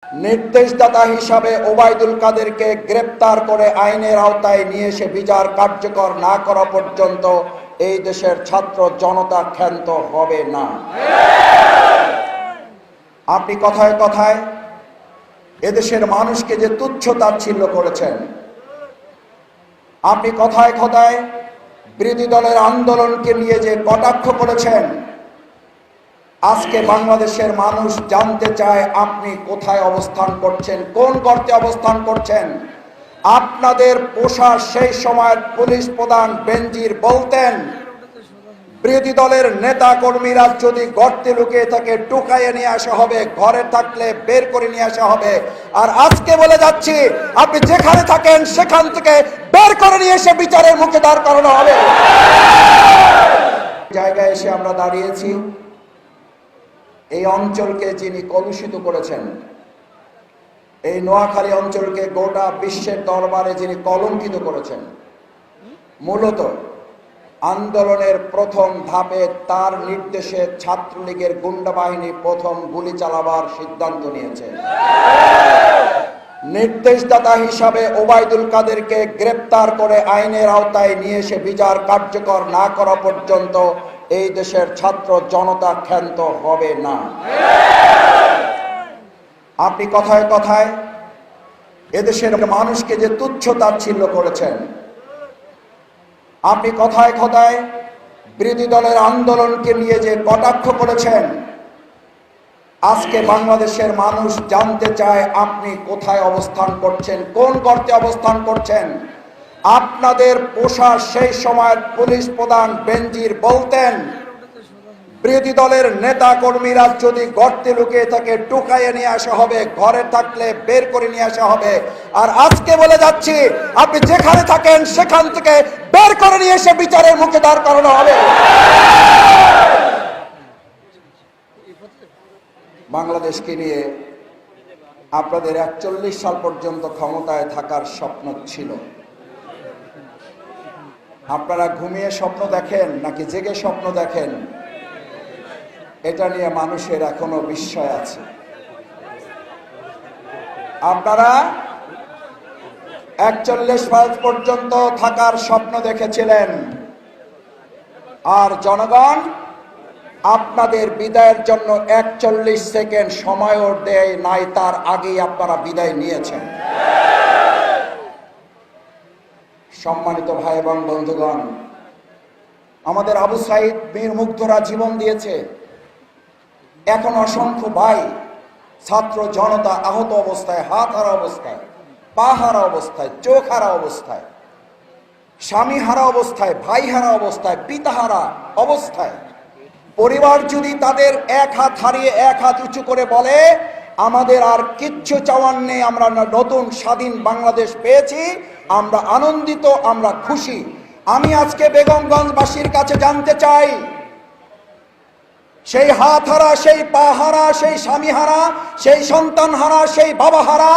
নির্দেশদাতা হিসাবে ওবায়দুল কাদেরকে গ্রেপ্তার করে আইনের আওতায় নিয়ে এসে বিচার কার্যকর না করা পর্যন্ত এই দেশের ছাত্র জনতা ক্ষান্ত হবে না। আপনি কথায় কথায় এদেশের মানুষকে যে তুচ্ছ তাচ্ছিল্য করেছেন, আপনি কথায় কথায় বিরোধী দলের আন্দোলনকে নিয়ে যে কটাক্ষ করেছেন, আজকে বাংলাদেশের মানুষ জানতে চায় আপনি কোথায় অবস্থান করছেন, কোন গর্তে অবস্থান করছেন। আপনাদের পোষা সেই সময়ের পুলিশ প্রধান বেনজির বলতেন, বিরোধী দলের নেতা কর্মীরা যদি গর্তে লুকিয়ে থাকে টুকাইয়ে নিয়ে আসা হবে, ঘরে থাকলে বের করে নিয়ে আসা হবে। আর আজকে বলে যাচ্ছি, আপনি যেখানে থাকেন সেখান থেকে বের করে নিয়ে এসে বিচারের মুখে দাঁড় করানো হবে। জায়গায় এসে আমরা দাঁড়িয়েছি, এই অঞ্চলকে যিনি কলুষিত করেছেন, এই নোয়াখালী অঞ্চলকে গোটা বিশ্বের দরবারে যিনি কলঙ্কিত করেছেন, মূলত আন্দোলনের প্রথম ধাপে তার নির্দেশে ছাত্রলীগের গুন্ডা বাহিনী প্রথম গুলি চালাবার সিদ্ধান্ত নিয়েছে। নির্দেশদাতা হিসাবে ওবায়দুল কাদেরকে গ্রেপ্তার করে আইনের আওতায় নিয়ে এসে বিচার কার্যকর না করা পর্যন্ত এই দেশের ছাত্র জনতা ক্ষান্ত হবে না। আপনি কথায় কথায় এদেশের মানুষকে যে তুচ্ছ তাচ্ছিল্য করেছেন, আপনি কথায় কথায় বিরোধী দলের আন্দোলনকে নিয়ে যে কটাক্ষ করেছেন, আজকে বাংলাদেশের মানুষ জানতে চায় আপনি কোথায় অবস্থান করছেন, কোন গর্তে অবস্থান করছেন। আপনাদের পোষা সেই সময়ের পুলিশ প্রধান বেনজির বলতেন, বিরোধী দলের নেতা কর্মীরা যদি গর্তে লুকিয়ে থাকে টুকাইয়ে নিয়ে আসা হবে, ঘরে থাকলে বের করে নিয়ে আসা হবে। আর আজকে বলে যাচ্ছি, আপনি যেখানে থাকেন সেখান থেকে বের করে নিয়ে এসে বিচারের মুখে দাঁড় করানো হবে। বাংলাদেশকে নিয়ে আপনাদের 41 সাল পর্যন্ত ক্ষমতায় থাকার স্বপ্ন ছিল। আপনারা ঘুমিয়ে স্বপ্ন দেখেন নাকি জেগে স্বপ্ন দেখেন, এটা নিয়ে মানুষের এখনো বিস্ময় আছে। আপনারা 41 সাল পর্যন্ত থাকার স্বপ্ন দেখেছিলেন, আর জনগণ আপনাদের বিদায়ের জন্য 41 সেকেন্ড সময়ও দেয় নাই, তার আগেই আপনারা বিদায় নিয়েছেন। সম্মানিত ভাই এবং বন্ধুগণ, আমাদের আবু সাইদ বীর মুগ্ধরা জীবন দিয়েছে, এখন অসংখ্য ভাই ছাত্র জনতা আহত অবস্থায়, হাত হারা অবস্থায়, পা হারা অবস্থায়, চোখ হারা অবস্থায়, স্বামী হারা অবস্থায়, ভাই হারা অবস্থায়, পিতা হারা অবস্থায়। পরিবার যদি তাদের এক হাত হারিয়ে এক হাত উঁচু করে বলে আমাদের আর কিচ্ছু চাওয়ার নেই, আমরা নতুন স্বাধীন বাংলাদেশ পেয়েছি, আমরা আনন্দিত, আমরা খুশি। আমি আজকে বেগমগঞ্জবাসীর কাছে জানতে চাই, সেই হাত হারা, সেই পা হারা, সেই স্বামী হারা, সেই সন্তান হারা, সেই বাবা হারা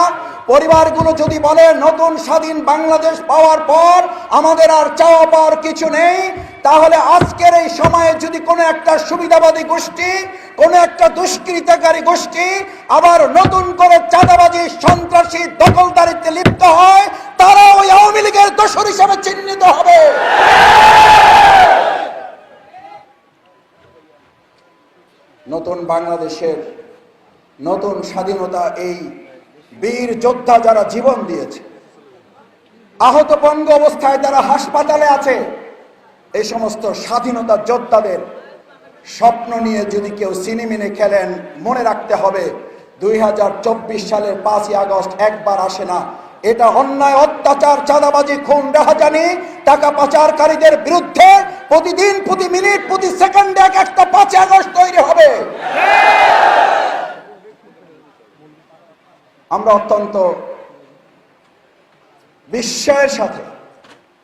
পরিবারগুলো যদি বলে নতুন স্বাধীন বাংলাদেশ পাওয়ার পর আমাদের আর চাওয়া পাওয়ার কিছু নেই, তাহলে আজকের এই সময়ে যদি কোনো একটা সুবিধাবাদী গোষ্ঠী, কোনো একটা দুষ্কৃতকারী গোষ্ঠী আবার নতুন করে চাঁদাবাজি, সন্ত্রাসী, দখলদারিত্বে লিপ্ত হয়, তারা ওই আওয়ামী লীগের দোসর হিসেবে চিহ্নিত হবে। নতুন বাংলাদেশের নতুন স্বাধীনতা এই বীর যোদ্ধা যারা জীবন দিয়েছে, আহত পঙ্গ অবস্থায় যারা হাসপাতালে আছে, এই সমস্ত স্বাধীনতা যোদ্ধাদের স্বপ্ন নিয়ে যদি কেউ সিনেমিনে খেলেন, মনে রাখতে হবে 2024 সালের 5ই আগস্ট একবার আসে না। এটা অন্যায়, অত্যাচার, চাঁদাবাজি, খুন, রাহাজানি, টাকা পাচারকারীদের বিরুদ্ধে প্রতিদিন, প্রতি মিনিট, প্রতি সেকেন্ডে এক একটা 5ই আগস্ট তৈরি হবে। আমরা অত্যন্ত বিস্ময়ের সাথে,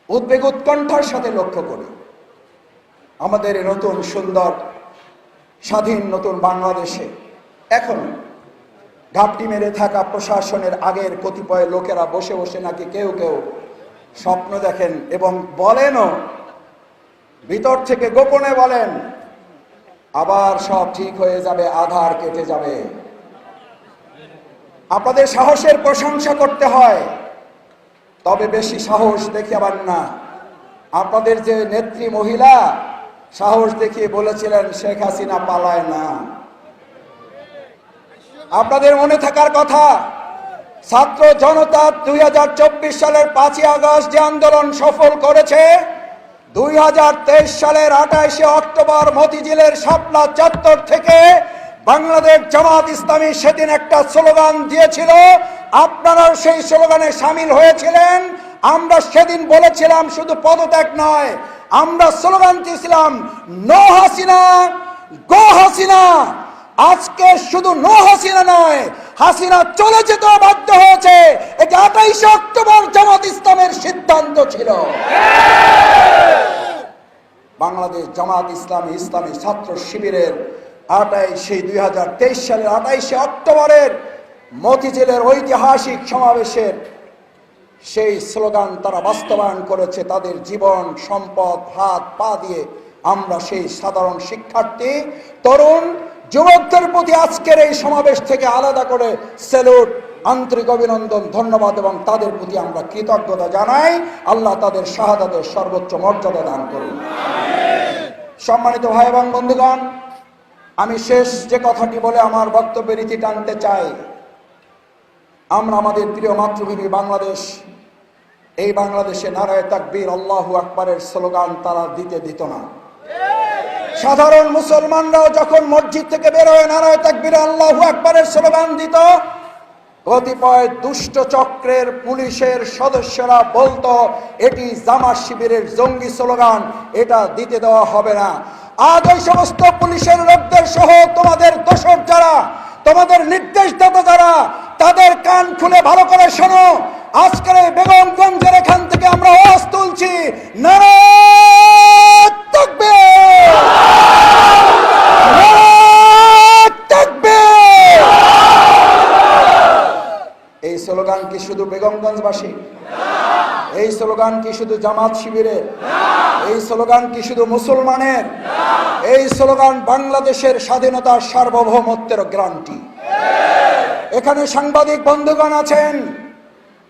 উদ্বেগ উৎকণ্ঠার সাথে লক্ষ্য করি আমাদের নতুন সুন্দর স্বাধীন নতুন বাংলাদেশে এখন ঘাপটি মেরে থাকা প্রশাসনের আগের কতিপয় লোকেরা বসে বসে নাকি কেউ কেউ স্বপ্ন দেখেন এবং বলেনও, ভিতর থেকে গোপনে বলেন আবার সব ঠিক হয়ে যাবে, আধার কেটে যাবে। আপনাদের সাহসের প্রশংসা করতে হয়, তবে বেশি সাহস দেখাবেন না। আপনাদের যে নেত্রী মহিলা সাহস দেখিয়ে বলেছিলেন শেখ হাসিনা পালায় না। আপনাদের মনে থাকার কথা, ছাত্র জনতা 2024 সালের 5ই আগস্ট যে আন্দোলন সফল করেছে, 2023 সালের 28শে অক্টোবর মতিঝিলের শাপলা চত্বর থেকে বাংলাদেশ জামাত ইসলামী সেদিন একটা স্লোগান দিয়েছিল। আপনারাও সেই স্লোগানে সামিল হয়েছিলেন। আমরা সেদিন বলেছিলাম শুধু পদত্যাগ নয়, আমরা স্লোগান দিয়েছিলাম নো হাসিনা গো হাসিনা। আজকে শুধু নো হাসিনা নয়, হাসিনা চলে যেতে বাধ্য হয়েছে। এটা 28 অক্টোবর জামাত ইসলামের সিদ্ধান্ত ছিল। বাংলাদেশ জামাত ইসলামী ইসলামী ছাত্র শিবিরের 2023 সালের 28শে অক্টোবরের মতিঝিলের ঐতিহাসিক সমাবেশের সেই স্লোগান তারা বাস্তবায়ন করেছে তাদের জীবন সম্পদ হাত পা দিয়ে। আমরা সেই সাধারণ শিক্ষার্থী তরুণ যুবকদের প্রতি আজকের এই সমাবেশ থেকে আলাদা করে স্যালুট, আন্তরিক অভিনন্দন, ধন্যবাদ এবং তাদের প্রতি আমরা কৃতজ্ঞতা জানাই। আল্লাহ তাদের শাহাদাতের সর্বোচ্চ মর্যাদা দান করুন। সম্মানিত ভাই এবং বন্ধুগণ, আমি শেষ যে কথাটি বলে আমার বক্তব্যের ইতি টানতে চাই, আমরা আমাদের প্রিয় মাতৃভূমি বাংলাদেশ, এই বাংলাদেশে নারায়ে তাকবীর আল্লাহু আকবারের স্লোগান তারা দিত না। সাধারণ মুসলমানরাও যখন মসজিদ থেকে বের হয়ে নারায়ে তাকবীর আল্লাহু আকবারের স্লোগান দিত, কতিপয় দুষ্ট চক্রের পুলিশের সদস্যরা বলতো এটি জামাত শিবিরের জঙ্গি স্লোগান, এটা দিতে দেওয়া হবে না। আজ ওই সমস্ত পুলিশের লোকদের সহ তোমাদের দোসর যারা, তোমাদের নির্দেশদাতা যারা, তাদের কান খুলে ভালো করে শোনো। আজকের এই বেগমগঞ্জের এখান থেকে আমরা আওয়াজ তুলছি, নারায়ে তাকবীর, নারায়ে তাকবীর। এই স্লোগান কি শুধু বেগমগঞ্জবাসী? এই স্লোগান কি শুধু জামাত শিবিরের? এই স্লোগান কি শুধু মুসলমানের? এই স্লোগান বাংলাদেশের স্বাধীনতার সার্বভৌমত্বের গ্যারান্টি। এখানে সাংবাদিক বন্ধুগণ আছেন,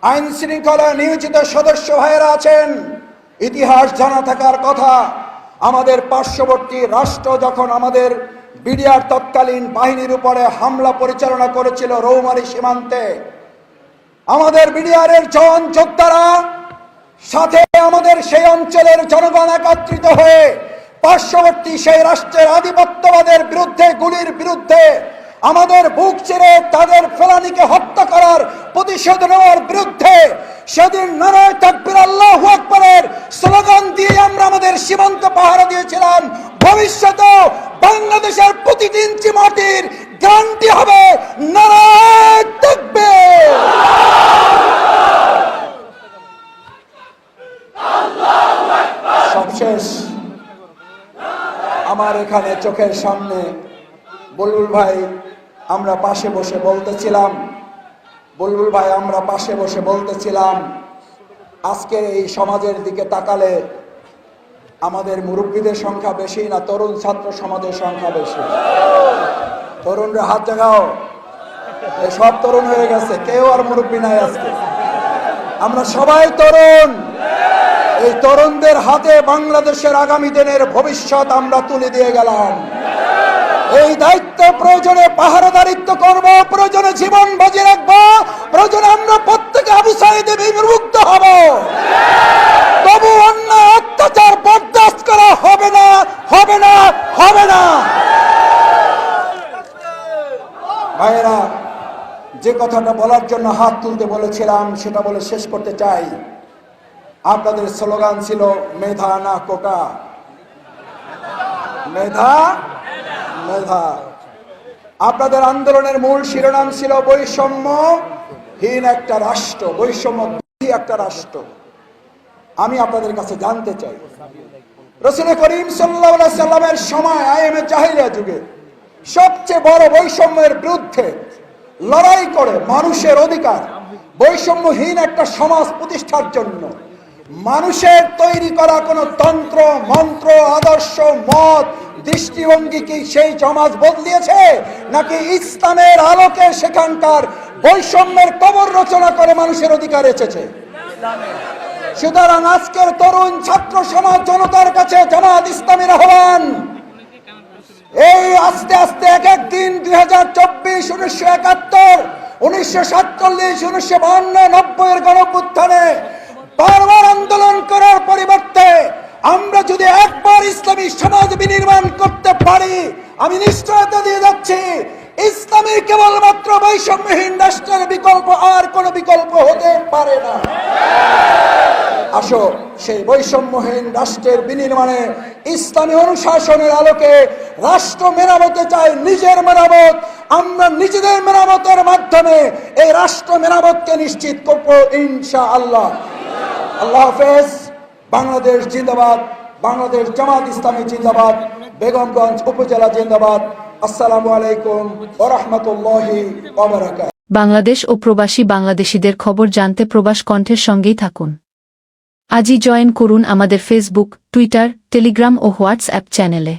আইন শৃঙ্খলা নিয়োজিত সদস্য ভাইয়েরা আছেন। ইতিহাস জানা থাকার কথা, আমাদের পার্শ্ববর্তী রাষ্ট্র যখন আমাদের বিডিআর তৎকালীন বাহিনীর উপরে হামলা পরিচালনা করেছিল রৌমারী সীমান্তে, আমাদের বিডিআরের জওয়ান যোদ্ধারা সাথে আমাদের সেই অঞ্চলের জনগণ একত্রিত হয়ে পার্শ্ববর্তী সেই রাষ্ট্রের আধিপত্যবাদের বিরুদ্ধে, গুলির বিরুদ্ধে, আমাদের বুক চিরে তাদের ফেলানিকে হত্যা করার প্রতিশোধ নেওয়ার বিরুদ্ধে সেদিন নারায়ে তাকবীর আল্লাহু আকবারের স্লোগান দিয়ে আমরা আমাদের সীমান্ত পাহারা দিয়েছিলাম। ভবিষ্যতেও বাংলাদেশের প্রতিটি ইঞ্চি মাটির গ্যারান্টি হবে নারায়ে তাকবীর। সবশেষ আমার এখানে চোখের সামনে বুলবুল ভাই আমরা পাশে বসে বলতেছিলাম, বুলবুল ভাই আমরা পাশে বসে বলতেছিলাম, আজকের এই সমাজের দিকে তাকালে আমাদের মুরব্বীদের সংখ্যা বেশি না তরুণ ছাত্র সমাজের সংখ্যা বেশি? তরুণরা হাত জাগাও। সব তরুণ হয়ে গেছে, কেউ আর মুরব্বী নাই আজকে। আমরা সবাই তরুণ। এই তরুণদের হাতে বাংলাদেশের আগামী দিনের ভবিষ্যৎ আমরা তুলে দিয়ে গেলাম। এই দায়িত্ব প্রয়োজনে পাহারাদারিত্ব করব, প্রয়োজনে জীবন বাজি রাখবো, প্রয়োজনে আমরা প্রত্যেকে আবু সাঈদে বিমুক্ত হব। তবু অন্যায় অত্যাচার বরদাস্ত করা হবে না, হবে না, হবে না। ভাইয়েরা, যে কথাটা বলার জন্য হাত তুলতে বলেছিলাম সেটা বলে শেষ করতে চাই। আপনাদের স্লোগান ছিল মেধা না কোটা, মেধা মেধা। আপনাদের আন্দোলনের মূল শিরোনাম ছিল বৈষম্যহীন একটা রাষ্ট্র, বৈষম্যবিরোধী একটা রাষ্ট্র। আমি আপনাদের কাছে জানতে চাই, রাসূল করিম সাল্লাল্লাহু আলাইহি সাল্লামের সময় আইএমএ জাহিলিয়া যুগে সবচেয়ে বড় বৈষম্যের বিরুদ্ধে লড়াই করে মানুষের অধিকার, বৈষম্যহীন একটা সমাজ প্রতিষ্ঠার জন্য মানুষের তৈরি করা কোনো তন্ত্র মন্ত্র আদর্শ মত দৃষ্টিভঙ্গি কি সেই সমাজ বদলিয়েছে, নাকি ইসলামের আলোকে সেখানকার বৈষম্যের কবর রচনা করে মানুষের অধিকার এসেছে। সুতরাং আজকের তরুণ ছাত্র সমাজ জনতার কাছে জামাত ইসলামীর আহ্বান, এই আস্তে আস্তে এক একদিন 2024, 1971, 1947, 1952, 90 এর গণঅভ্যুত্থানে বারবার আন্দোলন করার পরিবর্তে আমরা যদি একবার ইসলামী সমাজ বিনির্মাণ করতে পারি, আমি নিশ্চয়তা দিয়ে যাচ্ছি ইসলামী কেবলমাত্র বৈষম্যহীন রাষ্ট্রের বিকল্প, আর কোনো বিকল্প হতে পারে না। আসো সেই বৈষম্যহীন রাষ্ট্রের বিনির্মাণে ইসলামী অনুশাসনের আলোকে রাষ্ট্র মেরামতে চাই, নিজের মেরামত। আমরা নিজেদের মেরামতের মাধ্যমে এই রাষ্ট্র মেরামতকে নিশ্চিত করব ইনশাআল্লাহ। আল্লাহ হাফেজ। বাংলাদেশ জিন্দাবাদ, বাংলাদেশ জামাত ইসলামী জিন্দাবাদ, বেগমগঞ্জ উপজেলা জিন্দাবাদ। আসসালামু আলাইকুম ওয়া রাহমাতুল্লাহি ওয়া বারাকাতুহু। বাংলাদেশ ও প্রবাসী বাংলাদেশিদের খবর জানতে প্রবাস কণ্ঠের সঙ্গেই থাকুন। আজই জয়েন করুন আমাদের ফেসবুক, টুইটার, টেলিগ্রাম ও হোয়াটসঅ্যাপ চ্যানেলে।